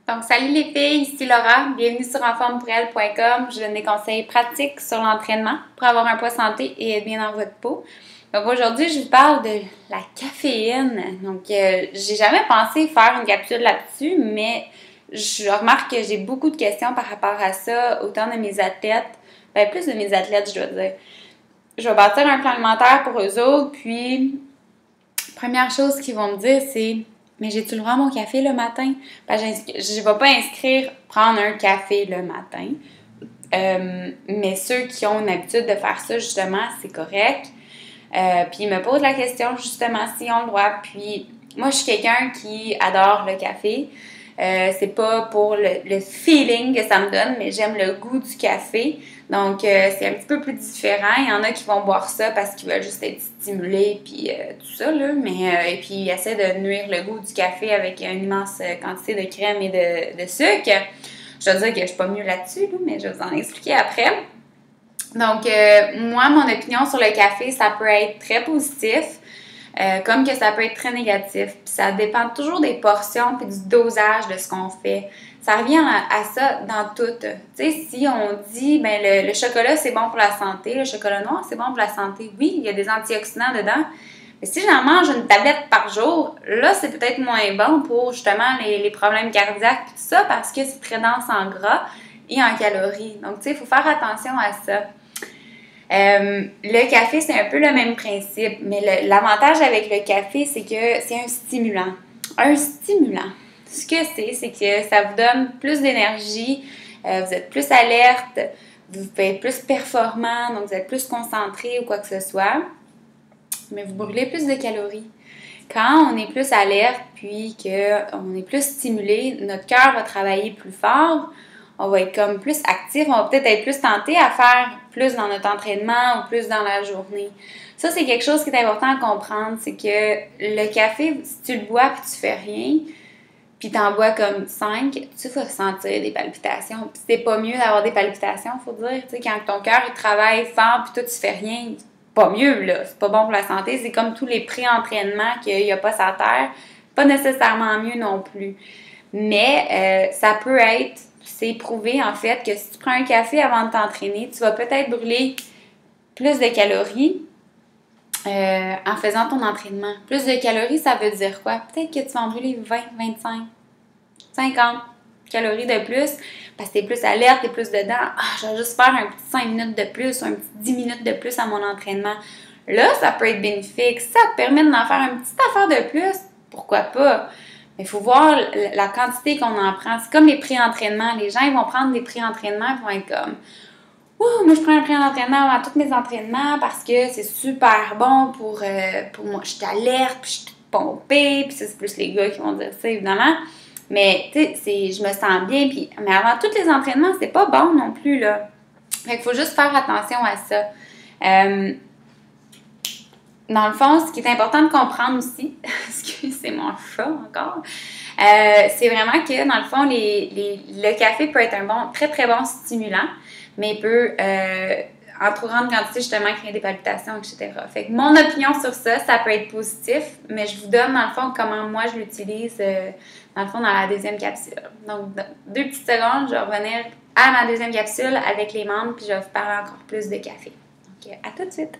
Donc, salut les filles, ici Laura, bienvenue sur enformepourelle.com. Je donne des conseils pratiques sur l'entraînement pour avoir un poids santé et être bien dans votre peau. Donc, aujourd'hui, je vous parle de la caféine. Donc, j'ai jamais pensé faire une capsule là-dessus, mais je remarque que j'ai beaucoup de questions par rapport à ça, autant de mes athlètes, plus de mes athlètes, je dois dire. Je vais bâtir un plan alimentaire pour eux autres, puis, première chose qu'ils vont me dire, c'est: mais j'ai-tu le droit à mon café le matin? Ben, je ne vais pas inscrire prendre un café le matin. Mais ceux qui ont une habitude de faire ça, justement, c'est correct. Puis ils me posent la question, justement, s'ils ont le droit. Puis moi, je suis quelqu'un qui adore le café. C'est pas pour le feeling que ça me donne, mais j'aime le goût du café. Donc, c'est un petit peu plus différent. Il y en a qui vont boire ça parce qu'ils veulent juste être stimulés, puis tout ça, là. Et puis, ils essaient de nuire le goût du café avec une immense quantité de crème et de sucre. Je dois dire que je suis pas mieux là-dessus, là, mais je vais vous en expliquer après. Donc, moi, mon opinion sur le café, ça peut être très positif. Comme que ça peut être très négatif. Puis ça dépend toujours des portions puis du dosage de ce qu'on fait. Ça revient à ça dans tout. Tu sais, si on dit, ben le chocolat, c'est bon pour la santé, le chocolat noir, c'est bon pour la santé. Oui, il y a des antioxydants dedans. Mais si j'en mange une tablette par jour, là, c'est peut-être moins bon pour justement les problèmes cardiaques et tout ça parce que c'est très dense en gras et en calories. Donc, tu sais, il faut faire attention à ça. Le café, c'est un peu le même principe, mais l'avantage avec le café, c'est que c'est un stimulant. Un stimulant, ce que c'est que ça vous donne plus d'énergie, vous êtes plus alerte, vous pouvez être plus performant, donc vous êtes plus concentré ou quoi que ce soit, mais vous brûlez plus de calories. Quand on est plus alerte, puis qu'on est plus stimulé, notre cœur va travailler plus fort, on va être comme plus actif, on va peut-être être plus tenté à faire plus dans notre entraînement ou plus dans la journée. Ça, c'est quelque chose qui est important à comprendre, c'est que le café, si tu le bois puis tu fais rien, puis t'en bois comme 5, tu vas ressentir des palpitations. Puis c'est pas mieux d'avoir des palpitations, faut dire. Tu sais, quand ton cœur il travaille fort puis toi tu fais rien, c'est pas mieux, là. C'est pas bon pour la santé. C'est comme tous les pré-entraînements qu'il n'y a pas sur terre. Pas nécessairement mieux non plus. Mais ça peut être... C'est prouvé, en fait, que si tu prends un café avant de t'entraîner, tu vas peut-être brûler plus de calories en faisant ton entraînement. Plus de calories, ça veut dire quoi? Peut-être que tu vas en brûler 20, 25, 50 calories de plus parce que tu es plus alerte, tu es plus dedans. Ah, je vais juste faire un petit 5 minutes de plus ou un petit 10 minutes de plus à mon entraînement. Là, ça peut être bénéfique. Ça te permet d'en faire une petite affaire de plus. Pourquoi pas? Mais il faut voir la quantité qu'on en prend. C'est comme les pré-entraînements. Les gens, ils vont prendre des pré-entraînements et vont être comme « Ouh, moi, je prends un pré-entraînement avant tous mes entraînements parce que c'est super bon pour moi. Je suis alerte, puis je suis pompée. » Puis ça, c'est plus les gars qui vont dire ça, évidemment. Mais, tu sais, je me sens bien. Puis, mais avant tous les entraînements, c'est pas bon non plus, là. Fait qu'il faut juste faire attention à ça. Dans le fond, ce qui est important de comprendre aussi, parce que c'est mon chat encore, c'est vraiment que, dans le fond, le café peut être un très, très bon stimulant, mais il peut, en trop grande quantité, justement, créer des palpitations, etc. Fait que mon opinion sur ça, ça peut être positif, mais je vous donne, dans le fond, comment moi je l'utilise, dans le fond, dans la deuxième capsule. Donc, 2 petites secondes, je vais revenir à ma deuxième capsule avec les membres, puis je vais vous parler encore plus de café. Donc, à tout de suite!